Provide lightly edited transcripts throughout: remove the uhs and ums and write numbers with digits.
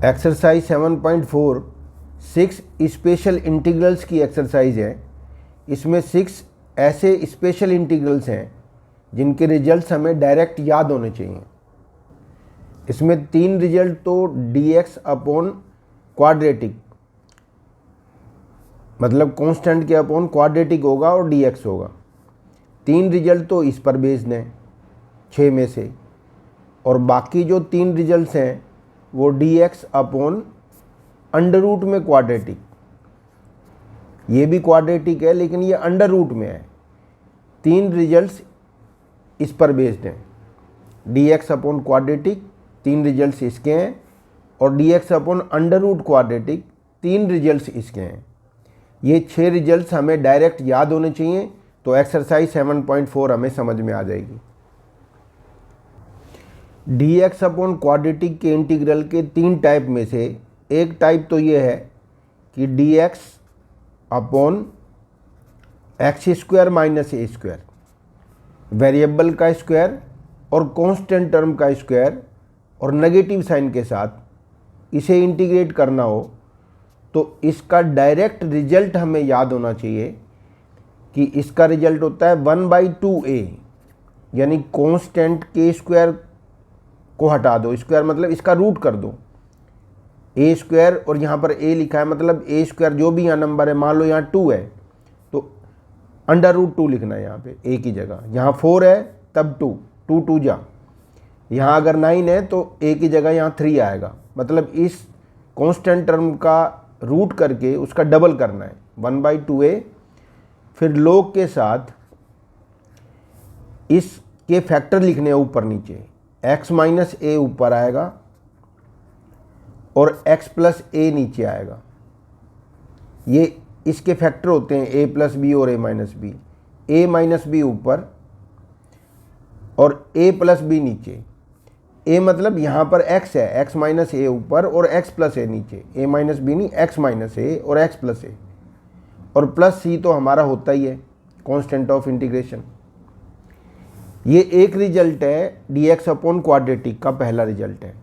Exercise 7.4 6 special integrals की exercise है। इसमें 6 ऐसे स्पेशल इंटीग्रल्स हैं जिनके रिजल्ट्स हमें डायरेक्ट याद होने चाहिए। इसमें 3 रिजल्ट तो dx अपॉन क्वाड्रेटिक मतलब कांस्टेंट के अपॉन क्वाड्रेटिक होगा और dx होगा। 3 रिजल्ट तो इस पर बेस्ड हैं 6 में से, और बाकी जो 3 रिजल्ट्स हैं वो dx अपॉन अंडर रूट में क्वाड्रेटिक, ये भी क्वाड्रेटिक है लेकिन ये अंडर रूट में है। 3 रिजल्ट्स इस पर बेस्ड हैं, dx अपॉन क्वाड्रेटिक 3 रिजल्ट्स इसके हैं, और dx upon under root quadratic 3 results इसके हैं। ये 6 रिजल्ट्स हमें डायरेक्ट याद होने चाहिए, तो एक्सरसाइज 7.4 हमें समझ में आ जाएगी। dx अपॉन क्वाड्रेटिक के इंटीग्रल के 3 टाइप में से एक टाइप तो ये है कि dx upon x square minus ए स्क्वायर, वेरिएबल का स्क्वायर और कांस्टेंट टर्म का स्क्वायर और नेगेटिव साइन के साथ इसे इंटीग्रेट करना हो तो इसका डायरेक्ट रिजल्ट हमें याद होना चाहिए कि इसका रिजल्ट होता है 1/2a, यानी कांस्टेंट के स्क्वायर को हटा दो, स्क्वायर मतलब इसका रूट कर दो, ए स्क्वायर और यहाँ पर ए लिखा है मतलब ए स्क्वायर जो भी यहाँ नंबर है, मान लो यहाँ 2 है तो अंडर रूट 2 लिखना है यहाँ पे ए की जगह। यहाँ 4 है तब 2 2 2 जा, यहाँ अगर 9 है तो ए की जगह यहाँ 3 आएगा, मतलब इस कांस्टेंट टर्म का रूट करके उसका डबल करना है 1/2a। फिर लोग के साथ इसके फैक्टर लिखने हैं ऊपर नीचे, x माइनस ए ऊपर आएगा और x प्लस ए नीचे आएगा। ये इसके फैक्टर होते हैं a प्लस बी और a minus B, a minus B ऊपर और a प्लस बी नीचे। a मतलब यहाँ पर x है, x माइनस ए ऊपर और x प्लस ए नीचे, a माइनस बी नहीं x माइनस ए और x प्लस ए, और प्लस c तो हमारा होता ही है कांस्टेंट ऑफ इंटीग्रेशन। ये एक रिजल्ट है dx अपॉन क्वाड्रेटिक का, पहला रिजल्ट है।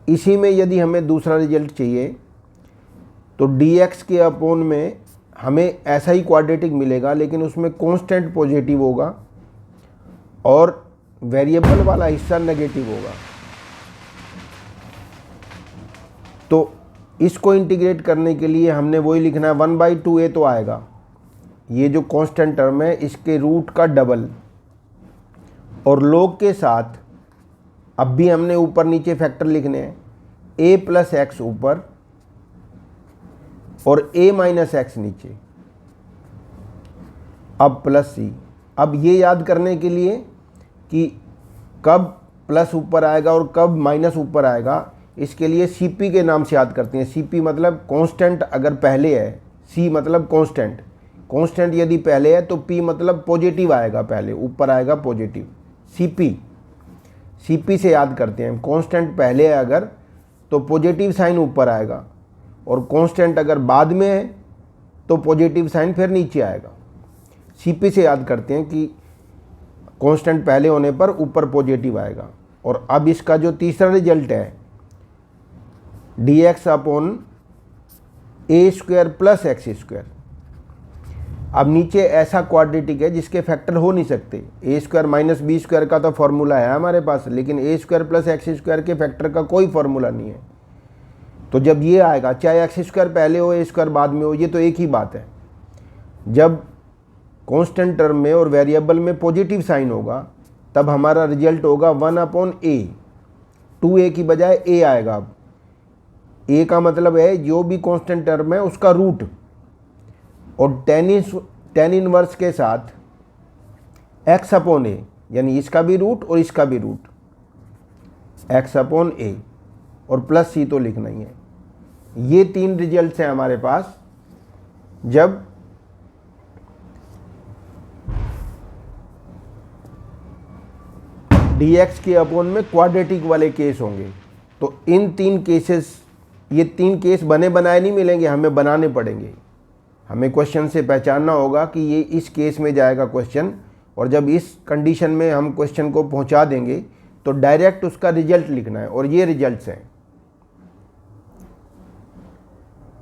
इसी में यदि हमें दूसरा रिजल्ट चाहिए तो dx के अपॉन में हमें ऐसा ही क्वाड्रेटिक मिलेगा लेकिन उसमें कांस्टेंट पॉजिटिव होगा और वेरिएबल वाला हिस्सा नेगेटिव होगा। तो इसको इंटीग्रेट करने के लिए हमने वही लिखना है 1/2a तो आएगा, ये जो कांस्टेंट टर्म है इसके रूट का डबल, और लोग के साथ अब भी हमने ऊपर नीचे फैक्टर लिखने हैं, a प्लस एक्स ऊपर और a माइनस एक्स नीचे, अब प्लस c। अब ये याद करने के लिए कि कब प्लस ऊपर आएगा और कब माइनस ऊपर आएगा, इसके लिए CP के नाम से याद करते हैं। CP मतलब कांस्टेंट अगर पहले है, C मतलब कांस्टेंट, कांस्टेंट यदि पहले है तो P मतलब पॉजिटिव आएगा, पहले ऊपर आएगा पॉजिटिव, CP से याद करते हैं। कांस्टेंट पहले है अगर तो पॉजिटिव साइन ऊपर आएगा, और कांस्टेंट अगर बाद में है तो पॉजिटिव साइन फिर नीचे आएगा। CP से याद करते हैं कि कांस्टेंट पहले होने पर ऊपर पॉजिटिव आएगा। और अब इसका जो तीसरा रिजल्ट है dx अपॉन ए स्क्वायर प्लस एक्स स्क्वायर, अब नीचे ऐसा क्वाड्रेटिक है जिसके फैक्टर हो नहीं सकते, ए स्क्वायर माइनस बी स्क्वायर का तो फॉर्मूला है हमारे पास, लेकिन ए स्क्वायर प्लस एक्स स्क्वायर के फैक्टर का कोई फॉर्मूला नहीं है। तो जब ये आएगा, चाहे एक्स स्क्वायर पहले हो ए स्क्वायर बाद में हो, ये तो एक ही बात है। जब कांस्टेंट टर्म में और वेरिएबल में पॉजिटिव साइन होगा तब हमारा रिजल्ट होगा 1/a, 2a की बजाय a आएगा। अब a का मतलब है जो भी कांस्टेंट टर्म है उसका रूट, और टेन इनवर्स के साथ x अपॉन a, यानी इसका भी रूट और इसका भी रूट, x अपॉन a और प्लस c तो लिखना ही है। ये 3 रिजल्ट्स हैं हमारे पास जब dx के अपॉन में क्वाड्रेटिक वाले केस होंगे। तो इन 3 केसेस, ये 3 केस बने बनाए नहीं मिलेंगे, हमें बनाने पड़ेंगे। हमें क्वेश्चन से पहचानना होगा कि ये इस केस में जाएगा क्वेश्चन, और जब इस कंडीशन में हम क्वेश्चन को पहुंचा देंगे तो डायरेक्ट उसका रिजल्ट लिखना है, और ये रिजल्ट्स हैं।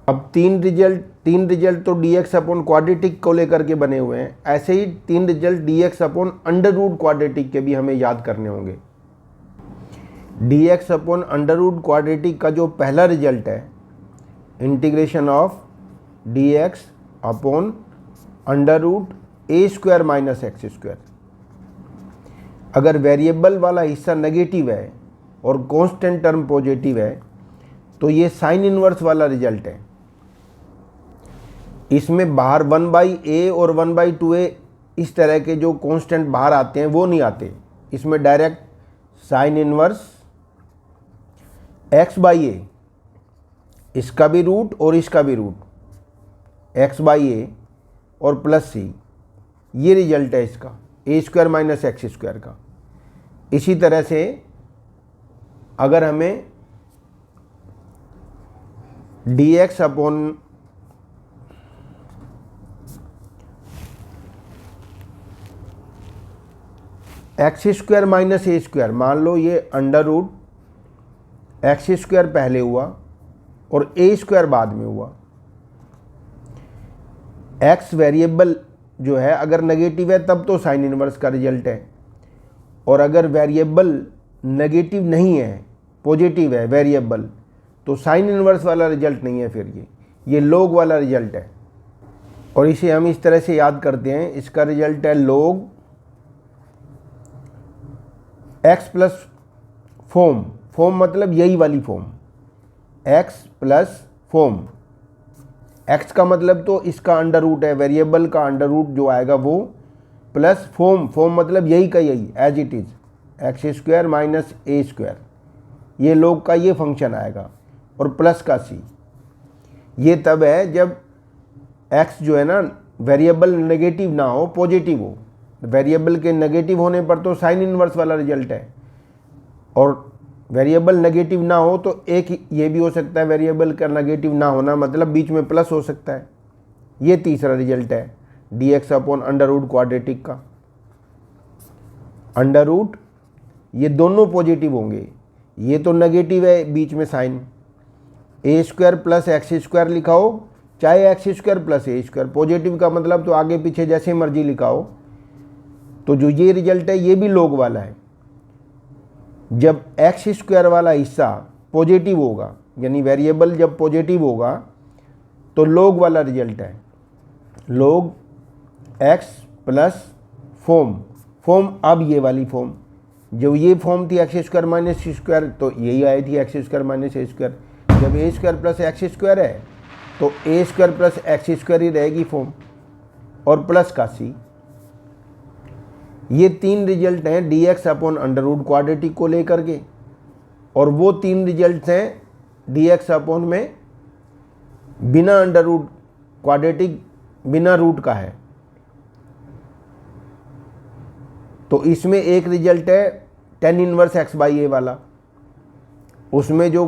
अब तीन रिजल्ट तो dx अपॉन क्वाड्रेटिक को लेकर के बने हुए हैं, ऐसे ही तीन result dx upon under root quadratic के भी हमें याद करने होंगे। dx upon under root quadratic का जो पहला रिजल्ट है, integration of dx upon under root A square minus x square. अगर वेरिएबल वाला हिस्सा नेगेटिव है और कांस्टेंट टर्म पॉजिटिव है तो ये साइन इनवर्स वाला रिजल्ट है। इसमें बाहर 1/a और 1/2a इस तरह के जो कांस्टेंट बाहर आते हैं वो नहीं आते। इसमें डायरेक्ट साइन इनवर्स x/a, इसका भी रूट और इसका भी रूट, x/a और प्लस c, ये रिजल्ट है इसका a square minus x square का। इसी तरह से अगर हमें dx upon x square minus ए स्क्वायर, मान लो ये अंडर रूट एक्स स्क्वायर पहले हुआ और ए स्क्वायर बाद में हुआ। एक्स वेरिएबल जो है अगर नेगेटिव है तब तो साइन इनवर्स का रिजल्ट है, और अगर वेरिएबल नेगेटिव नहीं है, पॉजिटिव है वेरिएबल, तो साइन इनवर्स वाला रिजल्ट नहीं है, फिर ये लॉग वाला रिजल्ट है। और इसे हम इस तरह से याद करते हैं, इसका रिजल्ट है log x plus form, form मतलब यही वाली form, x plus form. X का मतलब तो इसका अंडर रूट है, वेरिएबल का अंडर रूट जो आएगा वो, प्लस फॉर्म, फॉर्म मतलब यही का यही as it is X square minus A square, ये लॉग का ये फंक्शन आएगा, और प्लस का सी। ये तब है जब एक्स जो है ना वेरिएबल नेगेटिव ना हो, पॉजिटिव हो। वेरिएबल के नेगेटिव होने पर तो साइन इनवर्स वाला रिजल्ट है, और वेरिएबल नेगेटिव ना हो तो एक ये भी हो सकता है, वेरिएबल का नेगेटिव ना होना मतलब बीच में प्लस हो सकता है। ये तीसरा रिजल्ट है dx upon under root quadratic का। अंडर रूट ये दोनों पॉजिटिव होंगे, ये तो नेगेटिव है बीच में साइन, ए स्क्वायर प्लस एक्स स्क्वायर लिखा हो, चाहे x square plus a square, positive का मतलब तो आगे पीछे जैसे मर्जी लिखा हो। तो जो ये रिजल्ट है ये भी लॉग वाला है। जब एक्स स्क्वायर वाला हिस्सा पॉजिटिव होगा, यानी वेरिएबल जब पॉजिटिव होगा तो लॉग वाला रिजल्ट है, log x plus form. Form अब ये वाली फॉर्म, जब ये फॉर्म थी एक्स स्क्वायर माइनस स्क्वायर तो यही आई थी एक्स स्क्वायर माइनस ए स्क्वायर। जब ए स्क्वायर प्लस एक्स स्क्वायर है तो ए स्क्वायर प्लस एक्स स्क्वायर ही रहेगी फॉर्म, और प्लस का सी। ये तीन रिजल्ट हैं dx upon under root quadratic को लेकर के, और वो तीन रिजल्ट हैं dx अपॉन में बिना अंडर रूट क्वाड्रेटिक, बिना रूट का है। तो इसमें एक रिजल्ट है tan इनवर्स x/a वाला, उसमें जो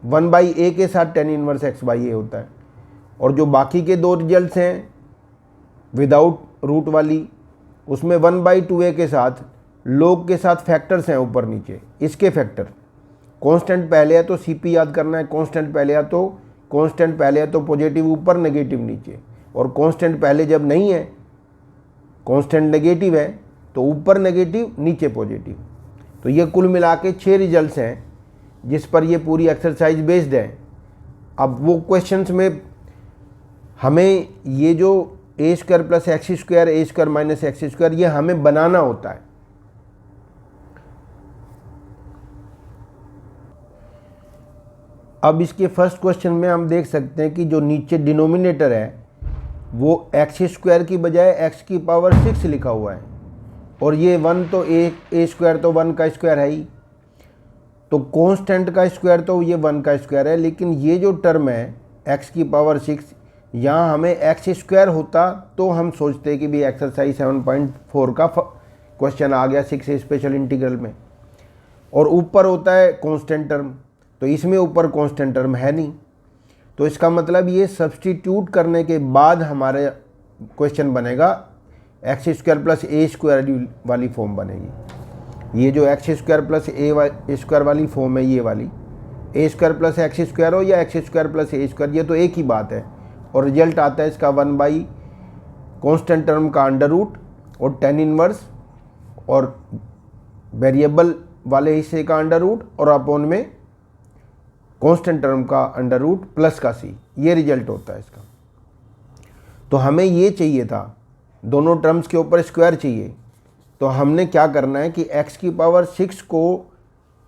1/a के साथ tan इनवर्स x/a होता है, और जो बाकी के दो रिजल्ट्स हैं विदाउट रूट वाली, उसमें 1/2a के साथ लॉग के साथ फैक्टर्स हैं ऊपर नीचे, इसके फैक्टर। कांस्टेंट पहले है तो cp याद करना है, कांस्टेंट पहले है तो पॉजिटिव ऊपर नेगेटिव नीचे, और कांस्टेंट पहले जब नहीं है, कांस्टेंट नेगेटिव है तो ऊपर नेगेटिव नीचे पॉजिटिव। तो ये कुल मिला के 6 रिजल्ट्स हैं जिस पर ये पूरी एक्सरसाइज बेस्ड है। अब वो क्वेश्चंस में हमें ये जो ए स्क्वायर प्लस एक्स स्क्वायर, ए स्क्वायर माइनस एक्स स्क्वायर, ये हमें बनाना होता है। अब इसके फर्स्ट क्वेश्चन में हम देख सकते हैं कि जो नीचे डिनोमिनेटर है वो एक्स स्क्वायर की बजाय एक्स की पावर 6 लिखा हुआ है, और ये 1 तो ए स्क्वायर तो 1 का स्क्वायर है ही, तो कांस्टेंट का स्क्वायर तो ये 1 का स्क्वायर है। लेकिन ये जो टर्म है एक्स की पावर 6, यहाँ हमें एक्स स्क्वायर होता तो हम सोचते हैं कि भी एक्सरसाइज 7.4 का क्वेश्चन आ गया 6 स्पेशल इंटीग्रल में, और ऊपर होता है कांस्टेंट टर्म, तो इसमें ऊपर कांस्टेंट टर्म है नहीं। तो इसका मतलब ये सब्सटीट्यूट करने के बाद हमारे क्वेश्चन बनेगा x square plus a square वाली फॉर्म बनेगी। ये जो x square plus a square वाली फॉर्म है, ये वाली ए स्क्वायर प्लस एक्स स्क्वायर हो या x square plus a square, ये तो एक ही बात है। और रिजल्ट आता है इसका 1 कांस्टेंट टर्म का अंडर रूट और tan इनवर्स और वेरिएबल वाले हिस्से का अंडर रूट और अपॉन में कांस्टेंट टर्म का अंडर रूट प्लस का c, ये रिजल्ट होता है इसका। तो हमें ये चाहिए था, दोनों टर्म्स के ऊपर स्क्वायर चाहिए। तो हमने क्या करना है कि x की पावर 6 को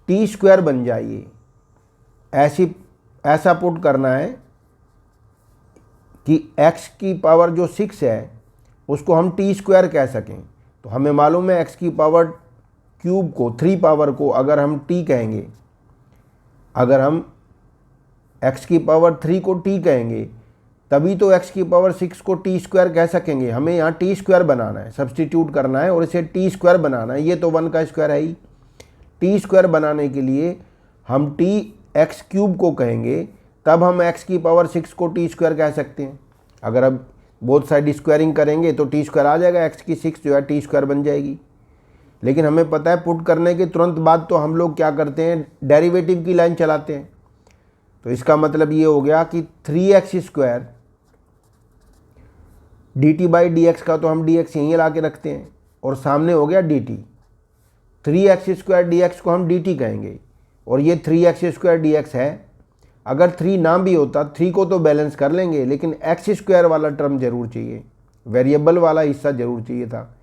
t स्क्वायर बन जाइए, ऐसा पुट करना है कि x की पावर जो 6 है उसको हम t स्क्वायर कह सकें। तो हमें मालूम है x की पावर क्यूब को, 3 पावर को अगर हम t कहेंगे, अगर हम x की पावर 3 को t कहेंगे तभी तो x की पावर 6 को t स्क्वायर कह सकेंगे। हमें यहाँ t स्क्वायर बनाना है, सब्सटीट्यूट करना है और इसे t स्क्वायर बनाना है। ये तो 1 का स्क्वायर है ही। t स्क्वायर बनाने के लिए हम t x क्यूब को कहेंगे, तब हम x की पावर 6 को t स्क्वायर कह सकते हैं। अगर अब बोथ साइड स्क्वायरिंग करेंगे तो t स्क्वायर आ जाएगा, x की 6 जो है t स्क्वायर बन जाएगी। लेकिन हमें पता है पुट करने के तुरंत बाद तो हम लोग क्या करते हैं, डेरिवेटिव की लाइन चलाते हैं। तो इसका मतलब ये हो गया कि 3x square dt by D X का तो हम dx यहीं ला के रखते हैं और सामने हो गया dt। 3x स्क्वायर dx को हम dt कहेंगे और ये 3x स्क्वायर dx है। अगर 3 ना भी होता, 3 को तो बैलेंस कर लेंगे, लेकिन x स्क्वायर वाला टर्म जरूर चाहिए, वेरिएबल वाला हिस्सा जरूर चाहिए था।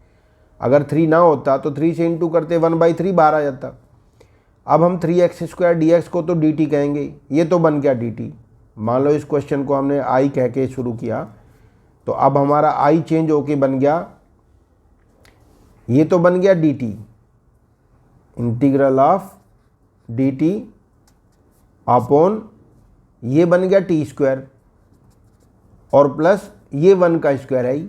अगर 3 ना होता तो 3 से इंटू करते 1/3 बाहर आ जाता। अब हम 3x स्क्वायर dx को तो dt कहेंगे, ये तो बन गया dt। मान लो इस क्वेश्चन को हमने i कह के शुरू किया, तो अब हमारा i चेंज होके बन गया, ये तो बन गया dt, integral of dt upon ये बन गया t स्क्वायर और प्लस ये 1 का स्क्वायर है।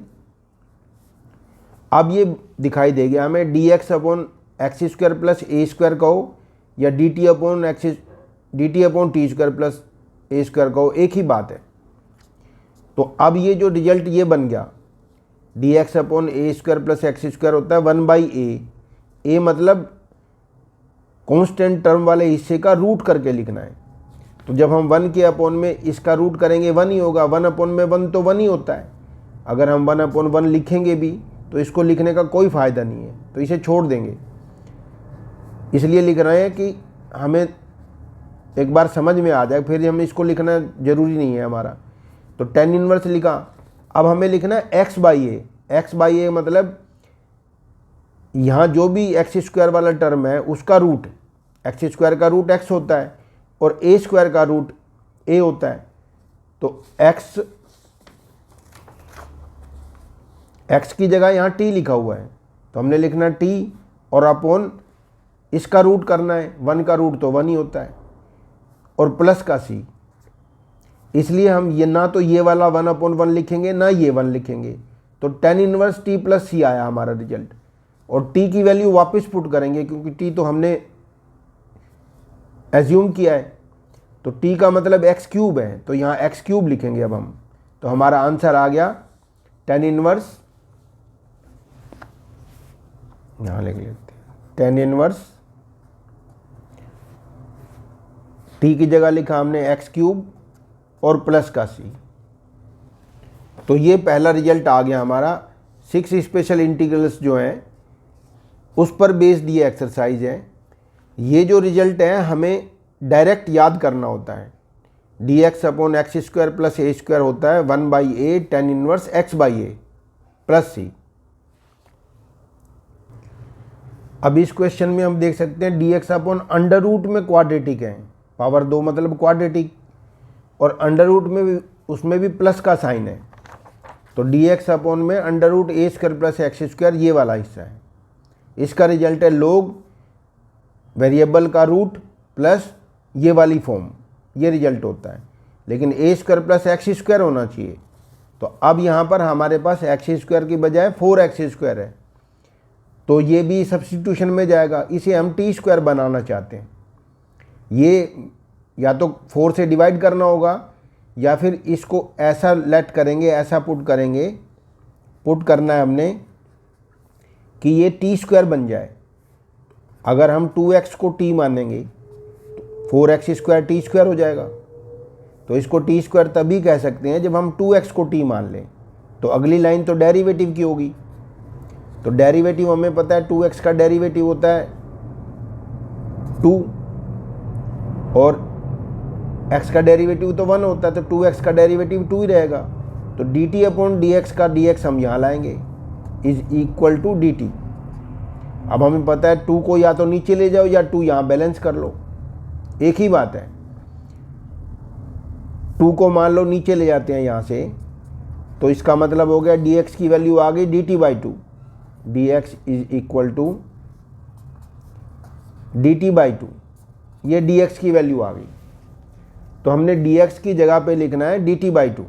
अब ये दिखाई दे गया हमें dx upon x square plus a square कहो या dt upon T square plus a square कहो, एक ही बात है। तो अब ये जो रिजल्ट ये बन गया dx अपॉन ए स्क्वायर प्लस एक्स स्क्वायर होता है 1/a। a मतलब कांस्टेंट टर्म वाले हिस्से का रूट करके लिखना है। तो जब हम 1 के अपॉन में इसका रूट करेंगे 1 ही होगा, 1 अपॉन में 1 तो 1 ही होता है। अगर हम 1 अपॉन 1 लिखेंगे भी तो इसको लिखने का कोई फ़ायदा नहीं है, तो इसे छोड़ देंगे। इसलिए लिख रहे हैं कि हमें एक बार समझ में आ जाए, फिर हम इसको लिखना ज़रूरी नहीं है हमारा। तो tan इनवर्स लिखा। अब हमें लिखना है x by a. X by a मतलब यहाँ जो भी एक्स स्क्वायर वाला टर्म है उसका रूट, एक्स स्क्वायर का रूट x होता है और ए स्क्वायर का रूट a होता है। तो x की जगह यहाँ t लिखा हुआ है, तो हमने लिखना t और अपॉन इसका रूट करना है, 1 का रूट तो 1 ही होता है और प्लस का c। इसलिए हम ये ना तो ये वाला 1 अपॉन 1 लिखेंगे ना ये 1 लिखेंगे। तो tan inverse t plus c आया हमारा रिजल्ट। और t की वैल्यू वापस पुट करेंगे क्योंकि t तो हमने एज्यूम किया है। तो t का मतलब x क्यूब है, तो यहाँ x क्यूब लिखेंगे अब हम। तो हमारा आंसर आ गया tan इनवर्स, यहाँ लिख लेते हैं tan इनवर्स, t की जगह लिखा हमने x क्यूब और प्लस का c। तो ये पहला रिजल्ट आ गया हमारा। 6 स्पेशल इंटीग्रल्स जो हैं उस पर बेस्ड ये एक्सरसाइज है। ये जो रिजल्ट है हमें डायरेक्ट याद करना होता है। dx upon x square plus a square होता है 1/a tan inverse x by a plus c। अब इस क्वेश्चन में हम देख सकते हैं dx अपॉन अंडर रूट में क्वाड्रेटिक है, पावर 2 मतलब क्वाड्रेटिक, और अंडर रूट में भी उसमें भी प्लस का साइन है। तो dx अपॉन में under root A square plus X square ये वाला हिस्सा है। इसका रिजल्ट है लोग वेरिएबल का रूट प्लस ये वाली फॉर्म, ये रिजल्ट होता है। लेकिन ए स्क्वायर प्लस एक्स स्क्वायर होना चाहिए। तो अब यहाँ पर हमारे पास एक्स स्क्वायर की बजाय 4x स्क्वायर है, तो ये भी सब्स्टिट्यूशन में जाएगा। इसे हम टी स्क्वायर बनाना चाहते हैं। ये या तो 4 से डिवाइड करना होगा या फिर इसको ऐसा लेट करेंगे, ऐसा पुट करेंगे, पुट करना है हमने कि ये टी स्क्वायर बन जाए। अगर हम 2x को t मानेंगे 4x² टी स्क्वायर हो जाएगा। तो इसको टी स्क्वायर तभी कह सकते हैं जब हम 2x को टी मान लें। तो अगली लाइन तो डेरिवेटिव की होगी। तो डेरिवेटिव हमें पता है 2x का डेरिवेटिव होता है 2 और x का डेरिवेटिव तो 1 होता है, तो 2x का डेरिवेटिव 2 ही रहेगा। तो dt अपॉन dx का dx हम यहाँ लाएंगे इज इक्वल टू dt। अब हमें पता है 2 को या तो नीचे ले जाओ या 2 यहाँ बैलेंस कर लो, एक ही बात है। 2 को मान लो नीचे ले जाते हैं यहाँ से, तो इसका मतलब हो गया dx की वैल्यू आ गई dt/2। dx is equal to dt/2, ये dx की वैल्यू आ गई। तो हमने dx की जगह पे लिखना है dt/2।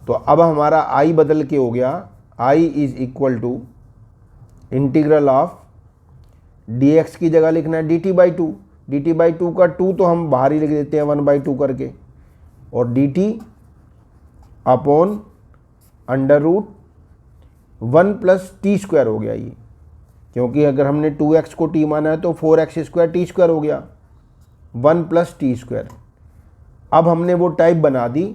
तो अब हमारा i बदल के हो गया i is equal to integral of dx की जगह लिखना है dt/2। dt/2 का 2 तो हम बाहर ही लिख देते हैं 1/2 करके, और dt upon under root 1 plus T square हो गया ये, क्योंकि अगर हमने 2x को t माना है तो 4x² टी स्क्वायर हो गया 1 प्लस टी स्क्वायर। अब हमने वो टाइप बना दी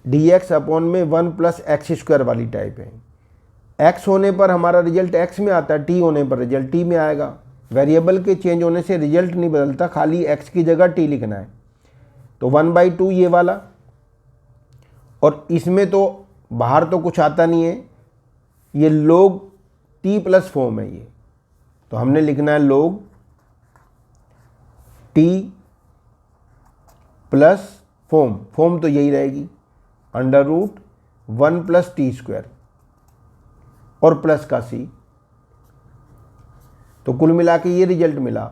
dx अपॉन में 1 प्लस x² वाली टाइप है। x होने पर हमारा रिजल्ट x में आता है, t होने पर रिजल्ट t में आएगा। वेरिएबल के चेंज होने से रिजल्ट नहीं बदलता, खाली x की जगह t लिखना है। तो 1/2 ये वाला, और इसमें तो बाहर तो कुछ आता नहीं है, ये log t प्लस फॉर्म है ये। तो हमने लिखना है log t प्लस फॉर्म तो यही रहेगी under root 1 plus T square और प्लस का c। तो कुल मिला के ये रिजल्ट मिला।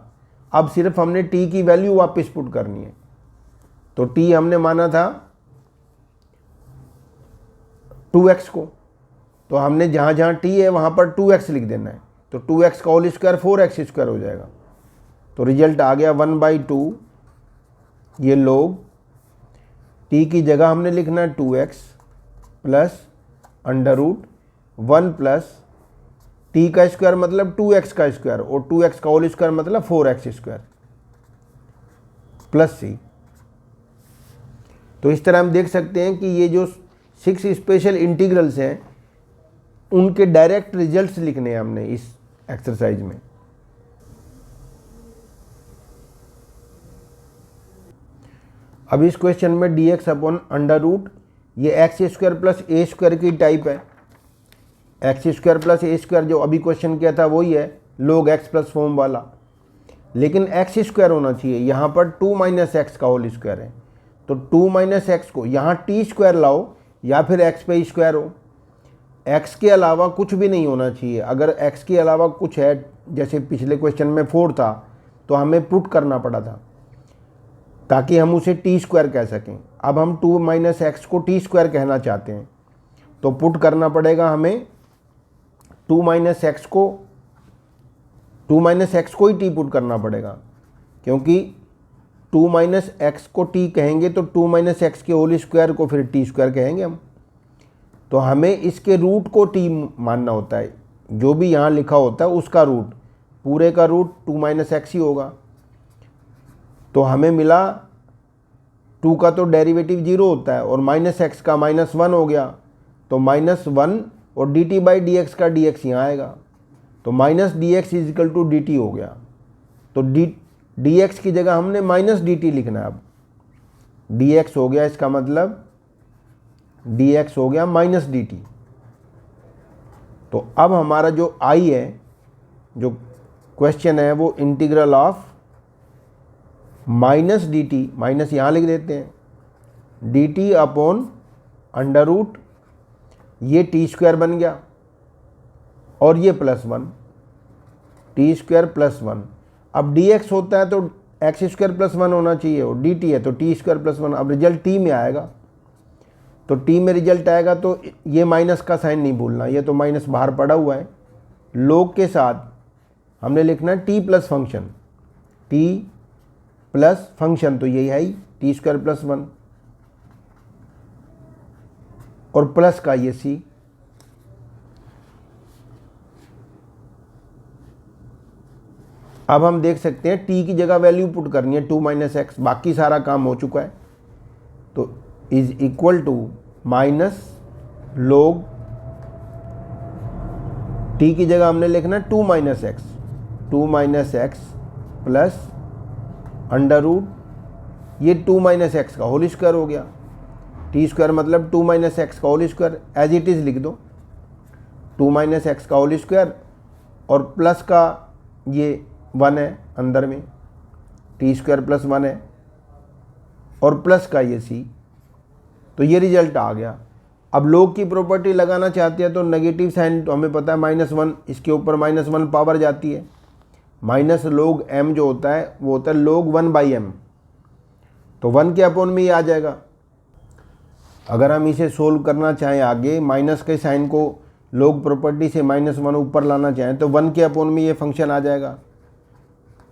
अब सिर्फ हमने t की वैल्यू वापस पुट करनी है। तो t हमने माना था 2x को, तो हमने जहाँ जहाँ t है वहाँ पर 2x लिख देना है। तो 2x का होल स्क्वायर 4x² हो जाएगा। तो रिजल्ट आ गया 1/2, ये लोग t की जगह हमने लिखना है 2x plus under root 1 plus t का स्क्वायर मतलब 2x का स्क्वायर, और 2x का होल स्क्वायर मतलब 4x² प्लस c। तो इस तरह हम देख सकते हैं कि ये जो 6 स्पेशल इंटीग्रल्स हैं उनके डायरेक्ट रिजल्ट्स लिखने हैं हमने इस एक्सरसाइज में। अब इस क्वेश्चन में dx अपॉन अंडर रूट ये x² प्लस a² की टाइप है। x² प्लस a² जो अभी क्वेश्चन किया था वही है, log x प्लस फॉर्म वाला, लेकिन x² होना चाहिए। यहाँ पर 2 माइनस एक्स का होल स्क्वायर है, तो 2 माइनस एक्स को यहाँ टी स्क्वायर लाओ या फिर x पे स्क्वायर हो। x के अलावा कुछ भी नहीं होना चाहिए। अगर x के अलावा कुछ है, जैसे पिछले क्वेश्चन में 4 था, तो हमें पुट करना पड़ा था ताकि हम उसे टी स्क्वायर कह सकें। अब हम 2 माइनस एक्स को टी स्क्वायर कहना चाहते हैं, तो पुट करना पड़ेगा हमें 2 माइनस एक्स को ही टी पुट करना पड़ेगा, क्योंकि 2 माइनस एक्स को टी कहेंगे तो 2 माइनस एक्स के होल स्क्वायर को फिर टी स्क्वायर कहेंगे हम। तो हमें इसके रूट को टी मानना होता है, जो भी यहाँ लिखा होता है उसका रूट, पूरे का रूट 2 माइनस एक्स ही होगा। तो हमें मिला 2 का तो डेरिवेटिव 0 होता है और माइनस एक्स का -1 हो गया, तो -1 और dt/dx का dx यहाँ आएगा, तो minus dx is equal to dt हो गया। तो dx की जगह हमने माइनस dt लिखना है। अब dx हो गया, इसका मतलब dx हो गया माइनस dt। तो अब हमारा जो i है, जो क्वेश्चन है, वो integral of minus dt, minus यहाँ लिख देते हैं dt अपॉन अंडर रूट ये टी स्क्वायर बन गया और ये +1 t² + 1। अब dx होता है तो x² + 1 होना चाहिए, और dt है तो t² + 1। अब रिजल्ट t में आएगा, तो t में रिजल्ट आएगा तो ये माइनस का साइन नहीं भूलना, ये तो माइनस बाहर पड़ा हुआ है। log के साथ हमने लिखना है t plus function, t plus function तो यही है ही t² + 1 और प्लस का ये c। अब हम देख सकते हैं t की जगह वैल्यू पुट करनी है 2 माइनस एक्स, बाकी सारा काम हो चुका है। तो is equal to minus log t की जगह हमने लिखना है 2 minus X, 2 minus X plus under root ये 2 माइनस एक्स का होल स्क्वायर हो गया। टी स्क्वायर मतलब 2 माइनस एक्स का whole square, as it is लिख दो 2 माइनस एक्स का होल स्क्वायर और प्लस का ये 1 है अंदर में, टी स्क्वायर प्लस 1 है और प्लस का ये सी। तो ये रिजल्ट आ गया। अब लोग की प्रॉपर्टी लगाना चाहते हैं तो नेगेटिव साइन तो हमें पता है -1, इसके ऊपर -1 पावर जाती है। माइनस लोग m जो होता है वो होता है लोग 1/m, तो 1 के अपॉन में ये आ जाएगा। अगर हम इसे सोल्व करना चाहें आगे, माइनस के साइन को लोग प्रॉपर्टी से -1 ऊपर लाना चाहें तो 1 के अपॉन में ये फंक्शन आ जाएगा।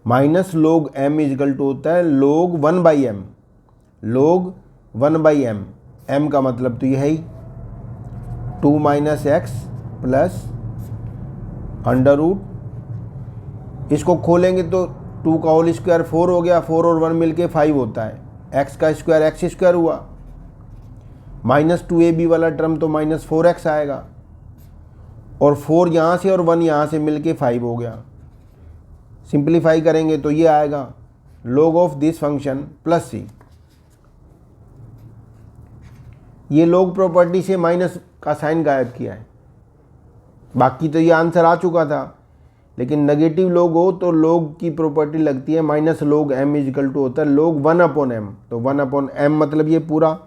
माइनस लोग m इजकल टू होता है लोग 1/m, लोग 1/m, m का मतलब तो यह ही 2 minus X plus under root, इसको खोलेंगे तो 2 का होल स्क्वायर 4 हो गया, 4 और 1 मिलके 5 होता है, x का स्क्वायर एक्स स्क्वायर हुआ, -2ab वाला टर्म तो -4x आएगा और 4 यहाँ से और 1 यहाँ से मिलके 5 हो गया। सिंप्लीफाई करेंगे तो ये आएगा log of this function plus C. ये log प्रॉपर्टी से माइनस का साइन गायब किया है, बाकी तो ये आंसर आ चुका था। लेकिन नेगेटिव लोग हो तो लोग की प्रॉपर्टी लगती है माइनस लोग m इजकल टू होता है लोग 1/m, तो 1/m मतलब ये पूरा,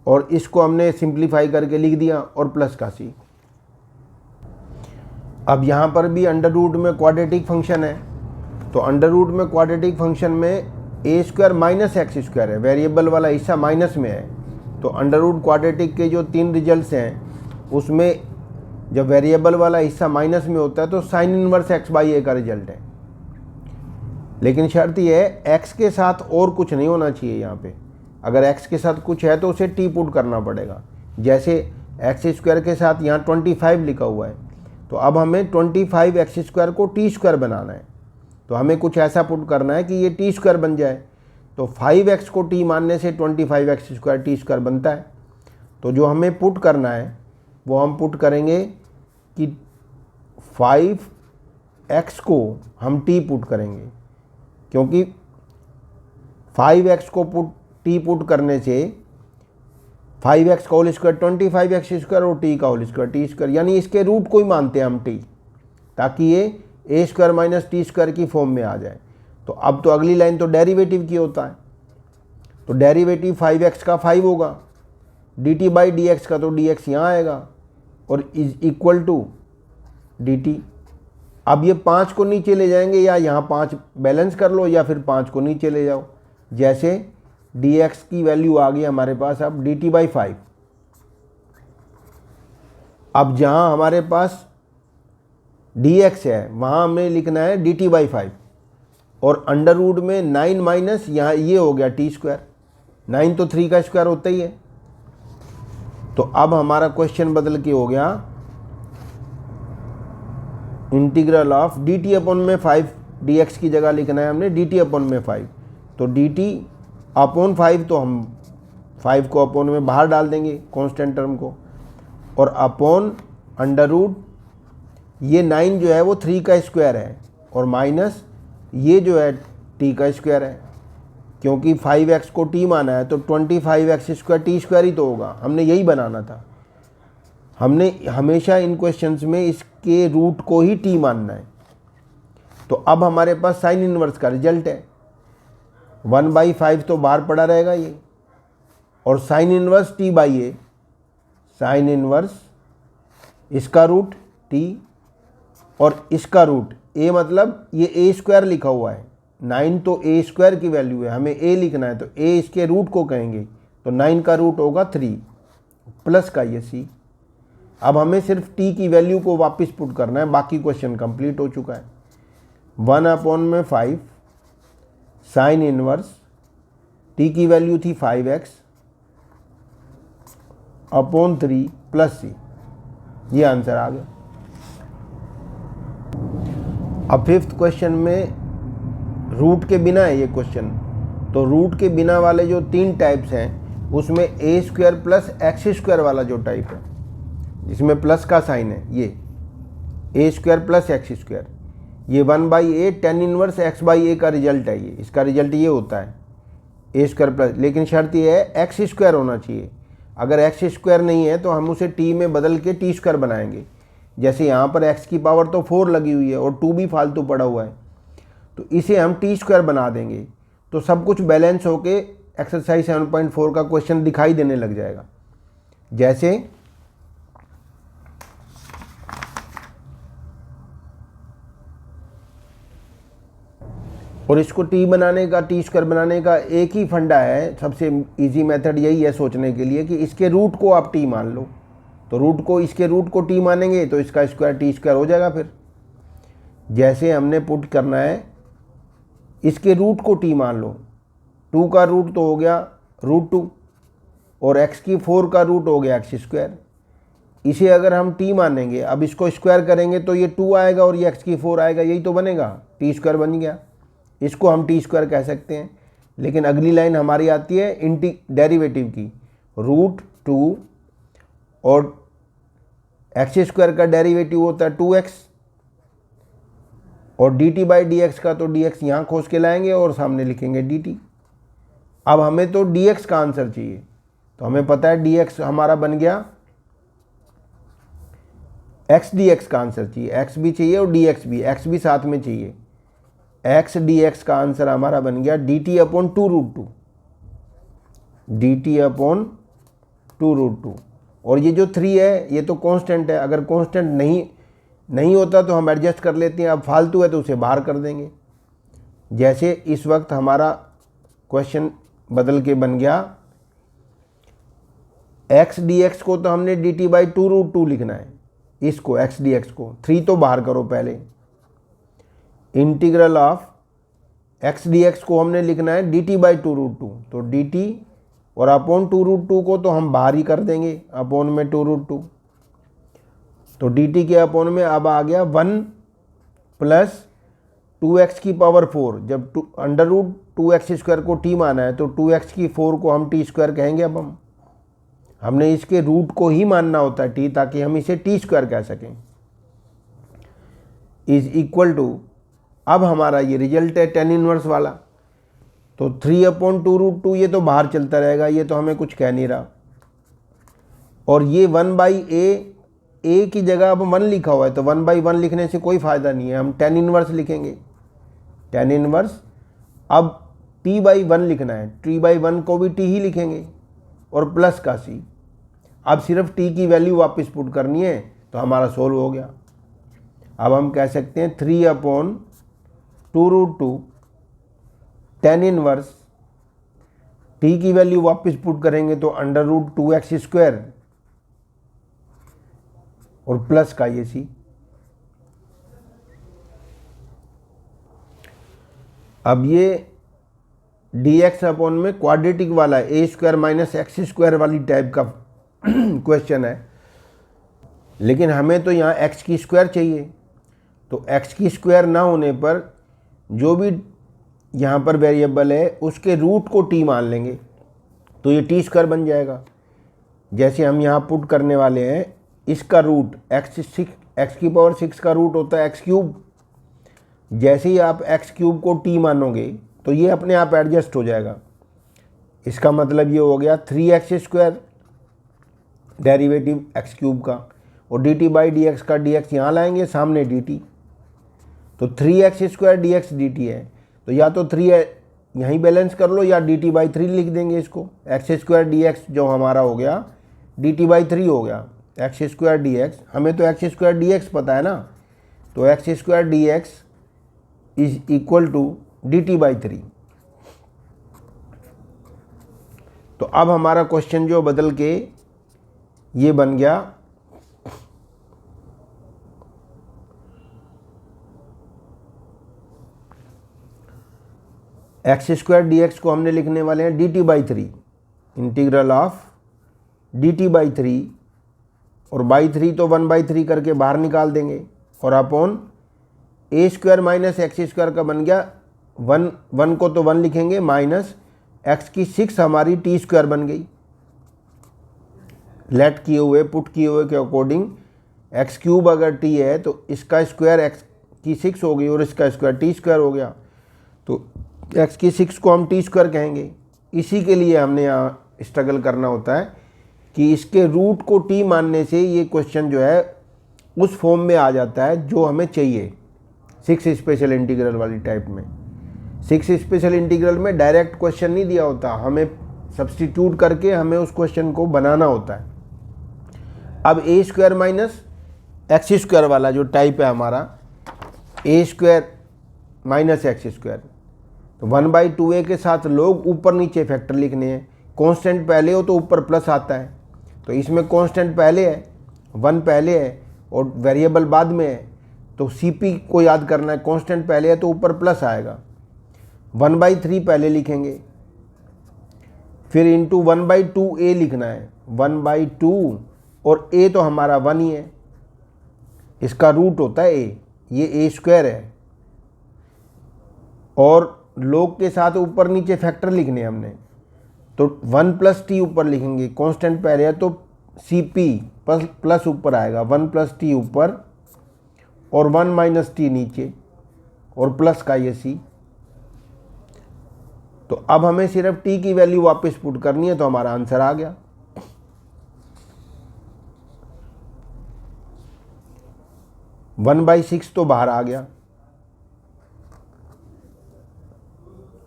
और इसको हमने सिंप्लीफाई करके लिख दिया और प्लस का सी। अब यहाँ पर भी अंडर रूट में क्वाड्रेटिक फंक्शन है, तो अंडर रूट में क्वाड्रेटिक फंक्शन में ए स्क्वायर माइनस एक्स स्क्वायर है, वेरिएबल वाला हिस्सा माइनस में है। तो अंडर रूट क्वाड्रेटिक के जो 3 रिजल्ट्स हैं उसमें जब वेरिएबल वाला हिस्सा माइनस में होता है तो साइन इनवर्स x/a का रिजल्ट है। लेकिन शर्त यह है x के साथ और कुछ नहीं होना चाहिए यहाँ पे। अगर x के साथ कुछ है तो उसे t पुट करना पड़ेगा। जैसे एक्स स्क्वायर के साथ यहाँ 25 लिखा हुआ है, तो अब हमें 25 एक्स स्क्वायर को टी स्क्वायर बनाना है, तो हमें कुछ ऐसा पुट करना है कि ये टी स्क्वायर बन जाए। तो 5x को t मानने से 25 एक्स स्क्वायर टी स्क्वायर बनता है। तो जो हमें पुट करना है वो हम पुट करेंगे कि 5x को हम t पुट करेंगे, क्योंकि 5x को t पुट करने से 5x का होल स्क्वायर 25x स्क्वायर और t का होल स्क्वायर t स्क्वायर, यानी इसके रूट को ही मानते हैं हम t, ताकि ये a square minus T square की फॉर्म में आ जाए। तो अब तो अगली लाइन तो डेरिवेटिव की होता है, तो डेरिवेटिव 5x का 5 होगा, dt/dx का तो dx यहाँ आएगा और इज इक्वल टू dt। अब ये 5 को नीचे ले जाएंगे, या यहाँ 5 बैलेंस कर लो या फिर 5 को नीचे ले जाओ। जैसे dx की वैल्यू आ गई हमारे पास अब dt/5। अब जहाँ हमारे पास dx है वहाँ हमें लिखना है dt/5, और अंडर रूट में 9 माइनस यहाँ ये हो गया टी स्क्वायर, 9 तो 3 का स्क्वायर होता ही है। तो अब हमारा क्वेश्चन बदल के हो गया इंटीग्रल ऑफ dt/5, dx की जगह लिखना है हमने dt/5। तो dt/5 तो हम 5 को अपॉन में बाहर डाल देंगे कांस्टेंट टर्म को, और अपॉन अंडर रूट ये 9 जो है वो 3 का स्क्वायर है, और माइनस ये जो है t का स्क्वायर है, क्योंकि 5x को t माना है तो 25x स्क्वायर टी स्क्वायर ही तो होगा। हमने यही बनाना था, हमने हमेशा इन क्वेश्चंस में इसके रूट को ही t मानना है। तो अब हमारे पास साइन इनवर्स का रिजल्ट है, 1/5 तो बाहर पड़ा रहेगा ये, और sine inverse t/a, sine inverse इसका रूट t और इसका रूट a, मतलब ये a स्क्वायर लिखा हुआ है, 9 तो a स्क्वायर की वैल्यू है, हमें a लिखना है तो a इसके रूट को कहेंगे, तो 9 का रूट होगा 3 प्लस का ये c। अब हमें सिर्फ t की वैल्यू को वापस पुट करना है, बाकी क्वेश्चन कंप्लीट हो चुका है। 1/5 साइन इनवर्स t की वैल्यू थी 5x अपॉन 3 प्लस c, ये आंसर आ गया। अब फिफ्थ क्वेश्चन में रूट के बिना है ये क्वेश्चन, तो रूट के बिना वाले जो 3 टाइप्स हैं उसमें ए स्क्वायर प्लस एक्स स्क्वायर वाला जो टाइप है जिसमें प्लस का साइन है, ये ए स्क्वायर प्लस एक्स स्क्वायर, ये 1/a tan इनवर्स x/a का रिजल्ट है। ये इसका रिजल्ट ये होता है ए स्क्वायर प्लस, लेकिन शर्त ये है एक्स स्क्वायर होना चाहिए। अगर एक्स स्क्वायर नहीं है तो हम उसे टी में बदल के टी स्क्वायर बनाएंगे। जैसे यहाँ पर एक्स की पावर तो 4 लगी हुई है और 2 भी फालतू पड़ा हुआ है, तो इसे हम टी स्क्वायर बना देंगे, तो सब कुछ बैलेंस होके एक्सरसाइज 7.4 का क्वेश्चन दिखाई देने लग जाएगा। जैसे और इसको टी बनाने का, टी स्क्वायर बनाने का एक ही फंडा है, सबसे इजी मेथड यही है सोचने के लिए कि इसके रूट को आप टी मान लो, तो रूट को, इसके रूट को टी मानेंगे तो इसका स्क्वायर टी स्क्वायर हो जाएगा। फिर जैसे हमने पुट करना है, इसके रूट को टी मान लो, 2 का रूट तो हो गया √2 और x की 4 का रूट हो गया एक्स स्क्वायर। इसे अगर हम टी मानेंगे, अब इसको स्क्वायर करेंगे तो ये 2 आएगा और ये x की 4 आएगा, यही तो बनेगा, टी स्क्वायर बन गया। इसको हम टी स्क्वायर कह सकते हैं। लेकिन अगली लाइन हमारी आती है डेरिवेटिव की, √2 और एक्स स्क्वायर का डेरिवेटिव होता है 2x और dt/dx का तो dx यहाँ खोज के लाएंगे और सामने लिखेंगे dt। अब हमें तो dx का आंसर चाहिए, तो हमें पता है dx हमारा बन गया, x dx का आंसर चाहिए, x भी चाहिए और dx भी, x भी साथ में चाहिए। x dx का आंसर हमारा बन गया dt/2√2, dt/2√2। और ये जो 3 है ये तो कांस्टेंट है, अगर कांस्टेंट नहीं होता तो हम एडजस्ट कर लेते हैं, अब फालतू है तो उसे बाहर कर देंगे। जैसे इस वक्त हमारा क्वेश्चन बदल के बन गया, x dx को तो हमने dt/2√2 लिखना है, इसको x dx को 3 तो बाहर करो पहले, इंटीग्रल ऑफ x dx को हमने लिखना है dt/2√2, तो dt और अपॉन 2√2 को तो हम बाहर ही कर देंगे, अपॉन में 2√2, तो dt के अपॉन में अब आ गया 1 प्लस 2x की पावर 4। जब √2x² को t माना है तो 2x की 4 को हम t स्क्वायर कहेंगे। अब हमने इसके रूट को ही मानना होता है t, ताकि हम इसे t स्क्वायर कह सकें, इज इक्वल टू, अब हमारा ये रिजल्ट है tan इनवर्स वाला, तो 3/2√2 ये तो बाहर चलता रहेगा, ये तो हमें कुछ कह नहीं रहा। और ये 1/a, a की जगह अब 1 लिखा हुआ है, तो 1/1 लिखने से कोई फ़ायदा नहीं है, हम tan इनवर्स लिखेंगे, tan इनवर्स। अब t/1 लिखना है, t/1 को भी t ही लिखेंगे और प्लस का c। अब सिर्फ t की वैल्यू वापस पुट करनी है तो हमारा सोल्व हो गया। अब हम कह सकते हैं 3/2√2 tan इनवर्स, t की वैल्यू वापस पुट करेंगे तो √2x² और प्लस का ये c। अब ये dx अपॉन में क्वाड्रेटिक वाला a² - x² वाली टाइप का क्वेश्चन है, लेकिन हमें तो यहाँ x की स्क्वायर चाहिए, तो x की स्क्वायर ना होने पर जो भी यहाँ पर वेरिएबल है उसके रूट को t मान लेंगे, तो ये t² बन जाएगा। जैसे हम यहाँ पुट करने वाले हैं, इसका रूट x की पावर 6 का रूट होता है x³। जैसे ही आप x³ को t मानोगे तो ये अपने आप एडजस्ट हो जाएगा। इसका मतलब ये हो गया 3x² डेरिवेटिव x³ का, और dt/dx का dx यहाँ लाएंगे, सामने dt, तो 3x² dx dt है, तो या तो 3 यहीं बैलेंस कर लो या dt/3 लिख देंगे इसको। x² dx जो हमारा हो गया dt/3 हो गया, x² dx, हमें तो x² dx पता है ना, तो x² dx is equal to dt/3। तो अब हमारा क्वेश्चन जो बदल के ये बन गया, x² dx को हमने लिखने वाले हैं dt/3, इंटीग्रल ऑफ dt/3, और बाई 3 तो 1/3 करके बाहर निकाल देंगे, और अपॉन ए स्क्वायर माइनस एक्स स्क्वायर का बन गया 1 को तो 1 लिखेंगे माइनस एक्स की 6 हमारी टी स्क्वायर बन गई। लेट किए हुए पुट किए हुए के अकॉर्डिंग एक्स क्यूब अगर टी है तो इसका स्क्वायर एक्स की 6 हो गई और इसका स्क्वायर टी स्क्वायर हो गया, तो एक्स की 6 को हम टी स्क्वायर कहेंगे। इसी के लिए हमने यहाँ स्ट्रगल करना होता है कि इसके रूट को टी मानने से ये क्वेश्चन जो है उस फॉर्म में आ जाता है जो हमें चाहिए 6 स्पेशल इंटीग्रल वाली टाइप में। 6 स्पेशल इंटीग्रल में डायरेक्ट क्वेश्चन नहीं दिया होता, हमें सब्स्टिट्यूट करके हमें उस क्वेश्चन को बनाना होता है। अब ए स्क्वायर माइनस एक्स स्क्वायर वाला जो टाइप है हमारा, A square minus x square, तो 1/2a के साथ लोग ऊपर नीचे फैक्टर लिखने हैं। कांस्टेंट पहले हो तो ऊपर प्लस आता है, तो इसमें कांस्टेंट पहले है, 1 पहले है और वेरिएबल बाद में है, तो सीपी को याद करना है। कांस्टेंट पहले है तो ऊपर प्लस आएगा। 1/3 पहले लिखेंगे, फिर इंटू 1/2a लिखना है, 1/2 और a तो हमारा 1 ही है, इसका रूट होता है a, ये a स्क्वायर है। और लोग के साथ ऊपर नीचे फैक्टर लिखने हमने, तो 1 + t ऊपर लिखेंगे, कांस्टेंट पहले है तो cp प्लस ऊपर आएगा, 1 + t ऊपर और 1 - t नीचे और प्लस का ये c। तो अब हमें सिर्फ t की वैल्यू वापस पुट करनी है, तो हमारा आंसर आ गया। वन बाई 6 तो बाहर आ गया,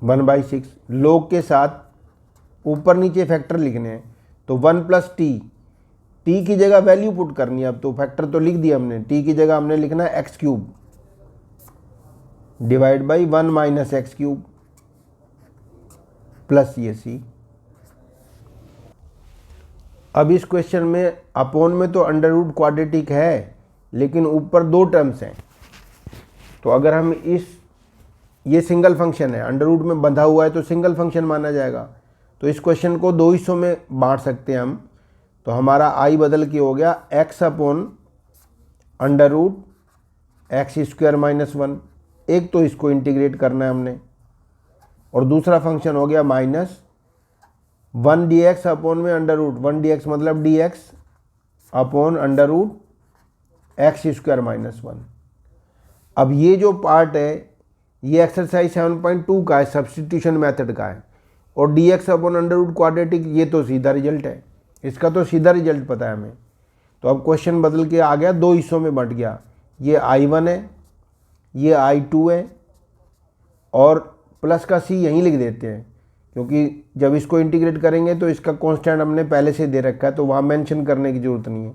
1/6। लोग के साथ ऊपर नीचे फैक्टर लिखने हैं, तो 1 + t, t की जगह वैल्यू पुट करनी है। अब तो फैक्टर तो लिख दिया हमने, t की जगह हमने लिखना है x cube divide by 1 - x cube plus ये c। अब इस क्वेश्चन में अपोन में तो अंडर रूट क्वाड्रेटिक है, लेकिन ऊपर 2 टर्म्स हैं, तो अगर हम ये सिंगल फंक्शन है, अंडर रूट में बंधा हुआ है तो सिंगल फंक्शन माना जाएगा। तो इस क्वेश्चन को 2 हिस्सों में बांट सकते हैं हम। तो हमारा आई बदल के हो गया x/√x² - 1, एक तो इसको इंटीग्रेट करना है हमने, और दूसरा फंक्शन हो गया माइनस 1 dx अपॉन में अंडर रूट 1 dx मतलब dx अपॉन √x² - 1। अब ये जो पार्ट है ये एक्सरसाइज 7.2 का है, सब्स्टिट्यूशन मेथड का है, और dx upon under root quadratic ये तो सीधा रिजल्ट है, इसका तो सीधा रिजल्ट पता है हमें। तो अब क्वेश्चन बदल के आ गया, 2 हिस्सों में बंट गया, ये I1 है, ये I2 है, और प्लस का c यहीं लिख देते हैं, क्योंकि जब इसको इंटीग्रेट करेंगे तो इसका कांस्टेंट हमने पहले से दे रखा है, तो वहाँ मेंशन करने की ज़रूरत नहीं है,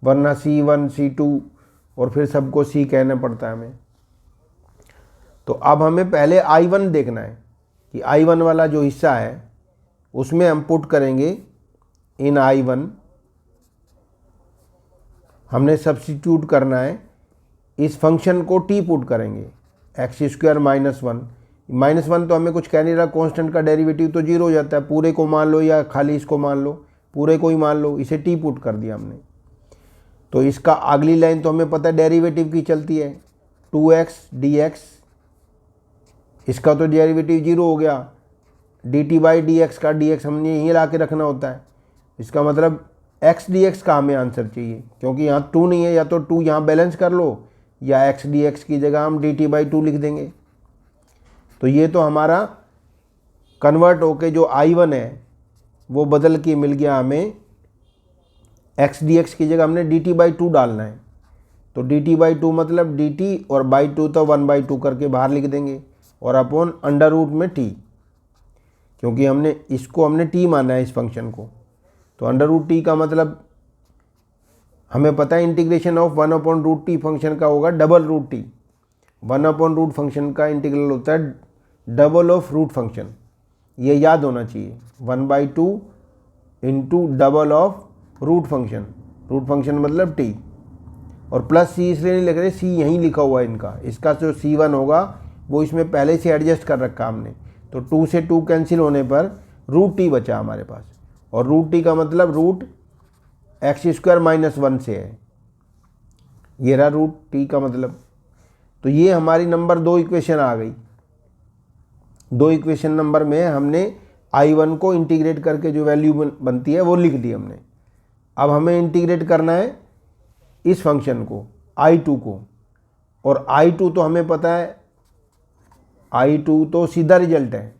वरना C1 C2 और फिर सबको c कहना पड़ता है हमें। तो अब हमें पहले I1 देखना है कि I1 वाला जो हिस्सा है उसमें हम पुट करेंगे इन I1, हमने सब्स्टिट्यूट करना है, इस फंक्शन को t पुट करेंगे x² - 1 तो हमें कुछ कह नहीं रहा, कांस्टेंट का डेरिवेटिव तो 0 हो जाता है, पूरे को मान लो या खाली इसको मान लो, पूरे को ही मान लो, इसे t पुट कर दिया हमने। तो इसका अगली लाइन तो हमें पता है डेरिवेटिव की चलती है, 2x dx, इसका तो डेरिवेटिव 0 हो गया, dt/dx का dx हमने यहीं ला के रखना होता है, इसका मतलब x dx का हमें आंसर चाहिए, क्योंकि यहाँ 2 नहीं है, या तो 2 यहाँ बैलेंस कर लो या x dx की जगह हम dt/2 लिख देंगे। तो ये तो हमारा कन्वर्ट होके जो I1 है वो बदल के मिल गया हमें, x dx की जगह हमने dt/2 डालना है, तो dt/2 मतलब dt और /2 तो 1/2 करके बाहर लिख देंगे, और अपॉन अंडर रूट में t, क्योंकि हमने इसको t माना है इस फंक्शन को, तो अंडर रूट t का मतलब हमें पता है इंटीग्रेशन ऑफ 1/√t फंक्शन का होगा डबल√t। 1/रूट फंक्शन का इंटीग्रल होता है डबल ऑफ रूट फंक्शन, ये याद होना चाहिए, 1/2 into double of root function मतलब t, और प्लस c इसलिए नहीं लिख रहे, c यहीं लिखा हुआ है इनका, इसका जो c1 होगा वो इसमें पहले से एडजस्ट कर रखा हमने, तो 2 से 2 कैंसिल होने पर √t बचा हमारे पास, और √t का मतलब √x² - 1 से है, ये रहा √t का मतलब। तो ये हमारी नंबर 2 इक्वेशन आ गई। 2 इक्वेशन नंबर में हमने I1 को इंटीग्रेट करके जो वैल्यू बनती है वो लिख दी हमने। अब हमें इंटीग्रेट करना है इस फंक्शन को I2 को, और I2 तो हमें पता है, I2 तो सीधा रिजल्ट है।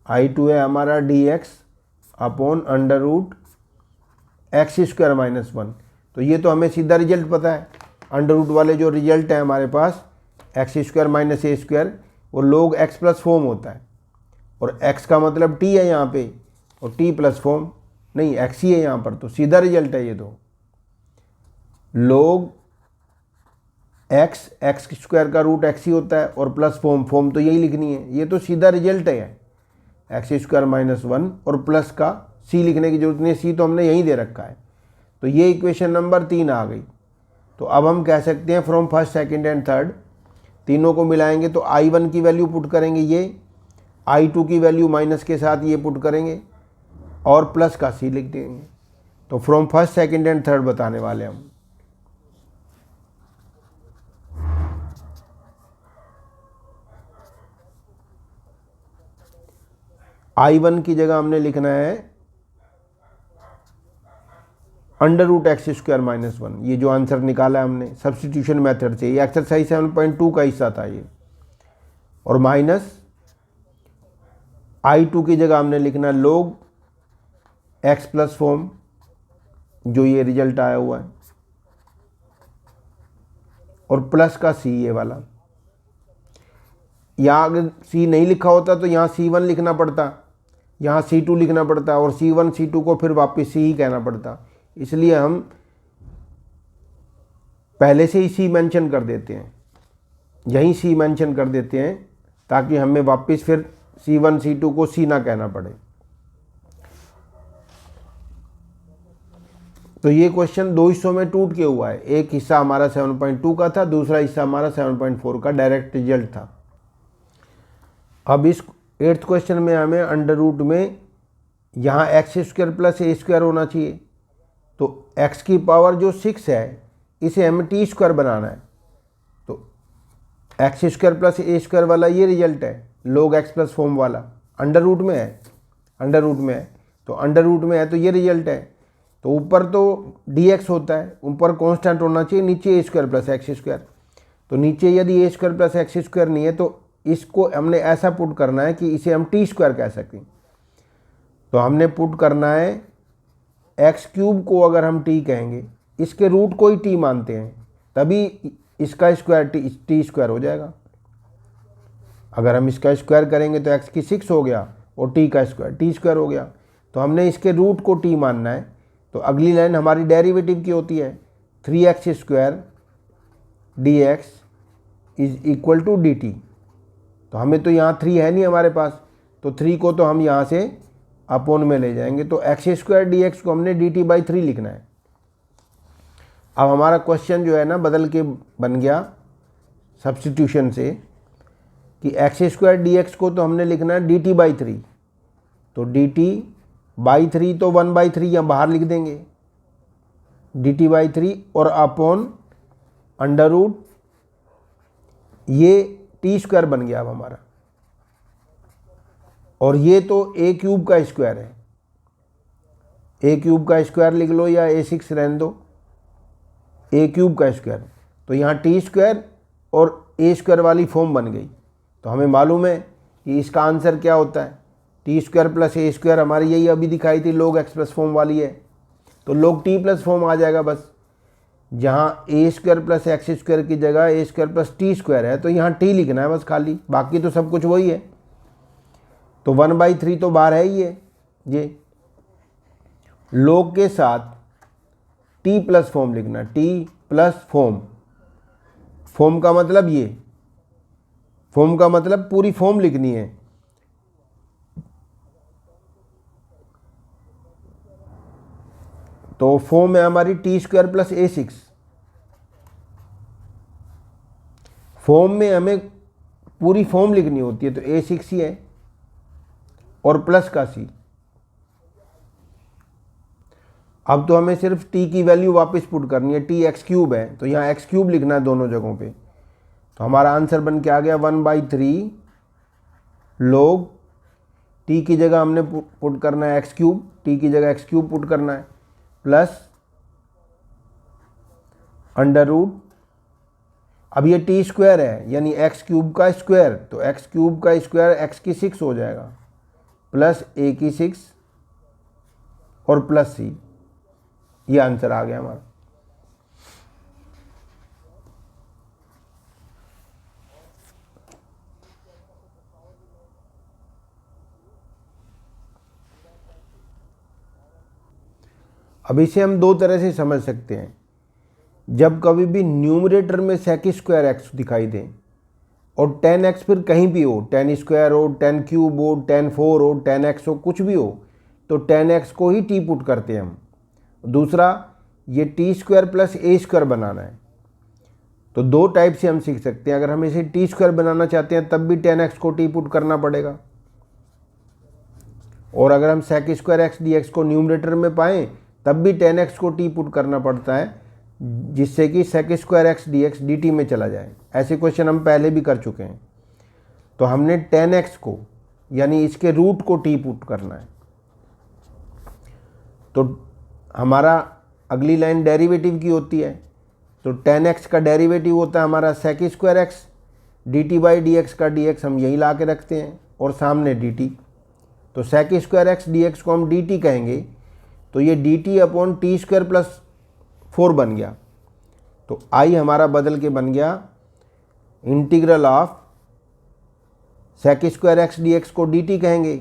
I2 है हमारा dx upon under root X square minus 1। तो ये तो हमें सीधा रिजल्ट पता है। अंडर रूट वाले जो रिजल्ट है हमारे पास एक्स स्क्वायर माइनस ए स्क्वायर, वो लोग एक्स प्लस फॉर्म होता है, और x का मतलब t है यहाँ पे, और t प्लस फॉर्म नहीं x ही है यहाँ पर, तो सीधा रिजल्ट है ये। तो लोग एक्स स्क्वायर का रूट x ही होता है, और प्लस फॉर्म तो यही लिखनी है। ये तो सीधा रिजल्ट है एक्स स्क्वायर माइनस 1, और प्लस का c लिखने की जरूरत नहीं है, c तो हमने यहीं दे रखा है। तो ये इक्वेशन नंबर 3 आ गई। तो अब हम कह सकते हैं from first second and third तीनों को मिलाएंगे तो I1 की वैल्यू पुट करेंगे ये, I2 की वैल्यू माइनस के साथ ये पुट करेंगे, और प्लस का c लिख देंगे। तो from first second and third बताने वाले हम। I1 की जगह हमने लिखना है under root X square minus 1। ये जो आंसर निकाला है हमने सब्स्टिट्यूशन मेथड से, ये एक्सरसाइज 7.2 का हिस्सा था ये। और माइनस I2 की जगह हमने लिखना लोग एक्स प्लस फॉर्म, जो ये रिजल्ट आया हुआ है, और प्लस का c ये वाला। यहाँ अगर c नहीं लिखा होता तो यहाँ C1 लिखना पड़ता, यहाँ C2 लिखना पड़ता, और C1 C2 को फिर वापस c ही कहना पड़ता। इसलिए हम पहले से ही c मेंशन कर देते हैं, यहीं c मेंशन कर देते हैं, ताकि हमें वापस फिर C1 C2 को c ना कहना पड़े। तो ये क्वेश्चन 2 हिस्सों में टूट के हुआ है। एक हिस्सा हमारा 7.2 का था, दूसरा हिस्सा हमारा 7.4 का डायरेक्ट रिजल्ट था। अब इस 8th क्वेश्चन में हमें अंडर रूट में यहाँ x square plus a square होना चाहिए। तो x की पावर जो 6 है इसे हमें टी स्क्वायर बनाना है। तो x square plus a square वाला ये रिजल्ट है, लोग x प्लस फॉर्म वाला अंडर रूट में है, अंडर रूट में है, तो अंडर रूट में है तो ये रिजल्ट है। तो ऊपर तो dx होता है, ऊपर कांस्टेंट होना चाहिए, नीचे ए स्क्वायर प्लस एक्स स्क्वायर। तो नीचे यदि ए स्क्वायर प्लस एक्स स्क्वायर नहीं है तो इसको हमने ऐसा पुट करना है कि इसे हम टी स्क्वायर कह सकें। तो हमने पुट करना है एक्स क्यूब को अगर हम टी कहेंगे, इसके रूट को ही टी मानते हैं, तभी इसका स्क्वायर टी स्क्वायर हो जाएगा। अगर हम इसका स्क्वायर करेंगे तो एक्स की 6 हो गया, और टी का स्क्वायर टी स्क्वायर हो गया। तो हमने इसके रूट को टी मानना है। तो अगली लाइन हमारी डेरिवेटिव की होती है 3x square dx is equal to dt। तो हमें तो यहाँ 3 है नहीं हमारे पास, तो 3 को तो हम यहाँ से अपोन में ले जाएंगे। तो एक्स स्क्वायर dx को हमने dt/3 लिखना है। अब हमारा क्वेश्चन जो है ना बदल के बन गया सब्स्टिट्यूशन से, कि एक्स स्क्वायर dx को तो हमने लिखना है dt/3। तो dt/3 तो 1/3 यहाँ बाहर लिख देंगे, dt/3 और अपॉन अंडर रूट ये टी स्क्वायर बन गया अब हमारा। और ये तो ए क्यूब का स्क्वायर है, ए क्यूब का स्क्वायर लिख लो या a6 रहने दो, ए क्यूब का स्क्वायर। तो यहाँ टी स्क्वायर और ए स्क्वायर वाली फॉर्म बन गई। तो हमें मालूम है कि इसका आंसर क्या होता है, T square plus a square. हमारी यही अभी दिखाई थी लोग एक्स प्लस फॉर्म वाली है, तो लोग टी प्लस फॉर्म आ जाएगा बस। जहाँ ए स्क्वायर प्लस एक्स स्क्वायर की जगह ए स्क्वायर प्लस टी स्क्वायर है, तो यहाँ टी लिखना है बस खाली, बाकी तो सब कुछ वही है। तो 1/3 तो बाहर है ही है ये। लोग के साथ टी प्लस फॉर्म लिखना, टी प्लस फॉर्म। फॉर्म का मतलब ये, फॉर्म का मतलब पूरी फॉर्म लिखनी है। तो फॉर्म है हमारी T square plus a6। Form में हमें पूरी फॉर्म लिखनी होती है, तो a6 ही है और प्लस का c। अब तो हमें सिर्फ t की वैल्यू वापस पुट करनी है, t x क्यूब है तो यहाँ x क्यूब लिखना है दोनों जगहों पे। तो हमारा आंसर बन के आ गया 1/3 log t की जगह हमने पुट करना है एक्स क्यूब, टी की जगह एक्स क्यूब पुट करना है, प्लस अंडर रूट, अब ये टी स्क्वायर है यानी एक्स क्यूब का स्क्वायर, तो एक्स क्यूब का स्क्वायर एक्स की 6 हो जाएगा, प्लस ए की 6 और प्लस सी, ये आंसर आ गया हमारा। अब इसे हम दो तरह से समझ सकते हैं। जब कभी भी न्यूमरेटर में सेक स्क्वायर एक्स दिखाई दे और 10x फिर कहीं भी हो, 10 स्क्वायर हो, 10 क्यूब हो, 10 4 हो, 10x हो, कुछ भी हो, तो 10x को ही टी पुट करते हैं हम। दूसरा, ये T square plus a square बनाना है, तो दो टाइप से हम सीख सकते हैं। अगर हम इसे टी स्क्वायर बनाना चाहते हैं तब भी 10x को टी पुट करना पड़ेगा, और अगर हम sec square X D X को न्यूमरेटर में पाएँ तब भी 10x को टी पुट करना पड़ता है, जिससे कि sec square X D X D T में चला जाए। ऐसे क्वेश्चन हम पहले भी कर चुके हैं। तो हमने 10x को यानी इसके रूट को टी पुट करना है। तो हमारा अगली लाइन डेरिवेटिव की होती है, तो 10x का डेरिवेटिव होता है हमारा sec square X, D T by D X का डी एक्स हम यहीं ला के रखते हैं और सामने डी टी, तो sec square X D X को हम डी टी कहेंगे, तो ये D T upon T square plus 4 बन गया। तो आई हमारा बदल के बन गया integral of sec square X D X को डी टी कहेंगे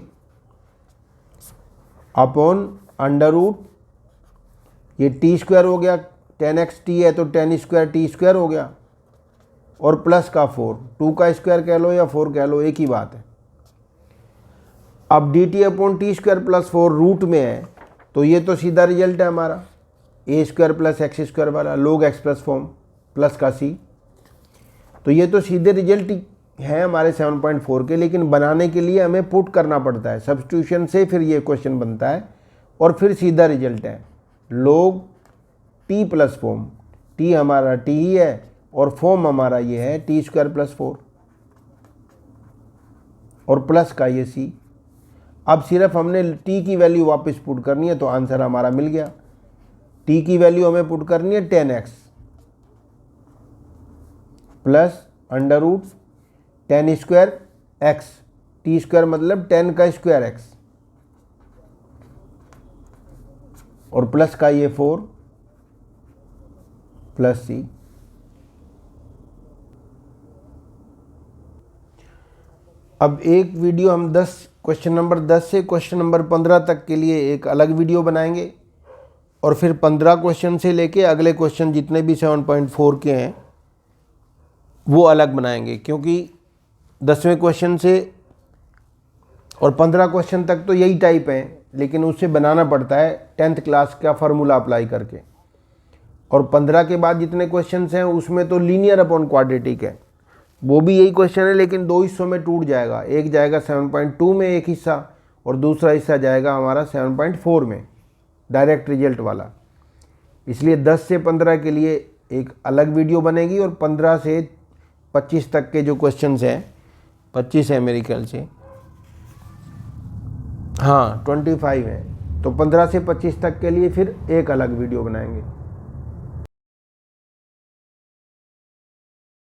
अपॉन अंडर रूट, ये टी स्क्वायर हो गया, 10x टी है तो 10 स्क्वायर टी स्क्वायर हो गया, और प्लस का 4, 2 का स्क्वायर कह लो या 4 कह लो, एक ही बात है। अब D T upon T square plus 4 root में है, तो ये तो सीधा रिजल्ट है हमारा A square plus X square वाला log x plus form plus का सी। तो ये तो सीधे रिजल्ट है हमारे 7.4 के, लेकिन बनाने के लिए हमें पुट करना पड़ता है, सब्स्टिट्यूशन से फिर ये क्वेश्चन बनता है और फिर सीधा रिजल्ट है लोग टी प्लस फॉर्म, टी हमारा टी ही है और फॉर्म हमारा ये है टी स्क्वायर प्लस 4 और प्लस का ये सी। अब सिर्फ हमने टी की वैल्यू वापस पुट करनी है, तो आंसर हमारा मिल गया। टी की वैल्यू हमें पुट करनी है 10x plus under root 10 square X, T square मतलब 10 का स्क्वायर एक्स, और प्लस का ये 4 प्लस सी। अब एक वीडियो हम क्वेश्चन नंबर 10 से क्वेश्चन नंबर 15 तक के लिए एक अलग वीडियो बनाएंगे, और फिर 15 क्वेश्चन से लेके अगले क्वेश्चन जितने भी 7.4 के हैं वो अलग बनाएंगे, क्योंकि 10वें क्वेश्चन से और 15 क्वेश्चन तक तो यही टाइप है, लेकिन उससे बनाना पड़ता है 10th क्लास का फार्मूला अप्लाई करके, और 15 के बाद जितने क्वेश्चन हैं उसमें तो लीनियर अपॉन क्वाड्रेटिक है, वो भी यही क्वेश्चन है, लेकिन दो हिस्सों में टूट जाएगा। एक जाएगा 7.2 में एक हिस्सा, और दूसरा हिस्सा जाएगा हमारा 7.4 में, डायरेक्ट रिजल्ट वाला। इसलिए 10 से 15 के लिए एक अलग वीडियो बनेगी, और 15 से 25 तक के जो क्वेश्चंस हैं, 25 है मेरे ख्याल से, हाँ 25 है, तो 15 से 25 तक के लिए फिर एक अलग वीडियो बनाएंगे।